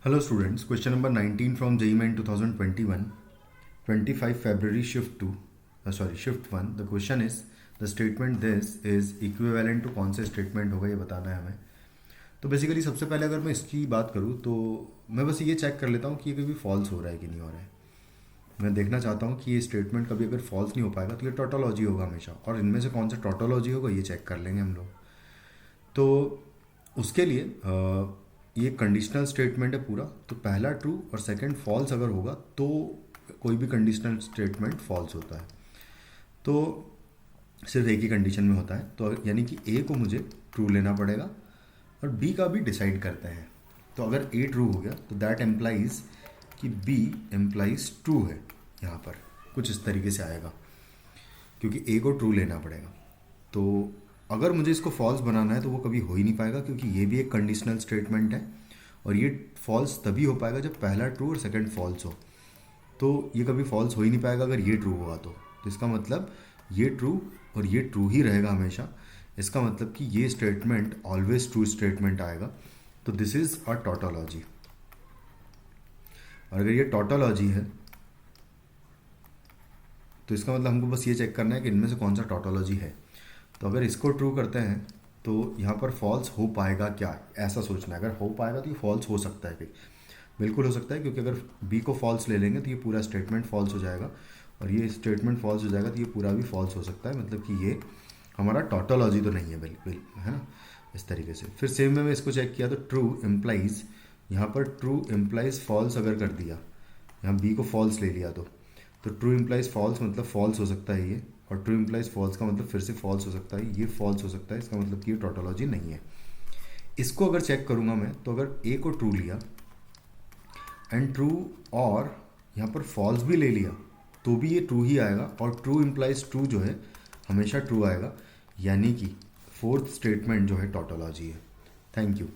Hello students, question number 19 from JEE Main 2021, 25 February shift 2, shift 1. The question is, the statement this is equivalent to कौन से statement होगा ये बताना है हमें. तो बेसिकली सबसे पहले अगर मैं इसकी बात करूँ तो मैं बस ये चेक कर लेता हूँ कि ये कभी फॉल्स हो रहा है कि नहीं हो रहा है. मैं देखना चाहता हूँ कि ये स्टेटमेंट कभी अगर फॉल्स नहीं हो पाएगा तो ये टोटोलॉजी होगा हमेशा, और इनमें से कौन सा टोटोलॉजी होगा ये चेक कर लेंगे हम लोग. तो उसके लिए ये कंडीशनल स्टेटमेंट है पूरा, तो पहला ट्रू और सेकंड फॉल्स अगर होगा तो कोई भी कंडीशनल स्टेटमेंट फॉल्स होता है. तो सिर्फ एक ही कंडीशन में होता है, तो यानी कि ए को मुझे ट्रू लेना पड़ेगा और बी का भी डिसाइड करते हैं. तो अगर ए ट्रू हो गया तो दैट एम्प्लाइज कि बी एम्प्लाइज ट्रू है. यहाँ पर कुछ इस तरीके से आएगा क्योंकि ए को ट्रू लेना पड़ेगा. तो अगर मुझे इसको फॉल्स बनाना है तो वो कभी हो ही नहीं पाएगा क्योंकि ये भी एक कंडीशनल स्टेटमेंट है, और ये फॉल्स तभी हो पाएगा जब पहला ट्रू और सेकंड फॉल्स हो. तो ये कभी फॉल्स हो ही नहीं पाएगा अगर ये ट्रू होगा. तो इसका मतलब ये ट्रू और ये ट्रू ही रहेगा हमेशा. इसका मतलब कि ये स्टेटमेंट ऑलवेज ट्रू स्टेटमेंट आएगा. तो दिस इज अ टोटोलॉजी. और अगर ये टोटोलॉजी है तो इसका मतलब हमको बस ये चेक करना है कि इनमें से कौन सा टोटोलॉजी है. तो अगर इसको ट्रू करते हैं तो यहाँ पर फॉल्स हो पाएगा क्या, ऐसा सोचना है. अगर हो पाएगा तो ये फॉल्स हो सकता है, बिल्कुल हो सकता है, क्योंकि अगर बी को फॉल्स ले लेंगे तो ये पूरा स्टेटमेंट फॉल्स हो जाएगा, और ये स्टेटमेंट फॉल्स हो जाएगा तो ये पूरा भी फॉल्स हो सकता है. मतलब कि ये हमारा टोटोलॉजी तो नहीं है बिल्कुल, है ना, इस तरीके से. फिर सेम में मैं इसको चेक किया तो ट्रू एम्प्लाइज, यहाँ पर ट्रू एम्प्लाइज फॉल्स अगर कर दिया, यहाँ बी को फॉल्स ले लिया तो ट्रू एम्प्लाइज फॉल्स मतलब फॉल्स हो सकता है ये, और ट्रू इम्प्लाइज फॉल्स का मतलब फिर से फॉल्स हो सकता है, ये फॉल्स हो सकता है. इसका मतलब कि ये टोटोलॉजी नहीं है. इसको अगर चेक करूंगा मैं तो अगर ए को ट्रू लिया एंड ट्रू और यहाँ पर फॉल्स भी ले लिया तो भी ये ट्रू ही आएगा, और ट्रू इम्प्लाइज ट्रू जो है हमेशा ट्रू आएगा. यानी कि फोर्थ स्टेटमेंट जो है टोटोलॉजी है. Thank you.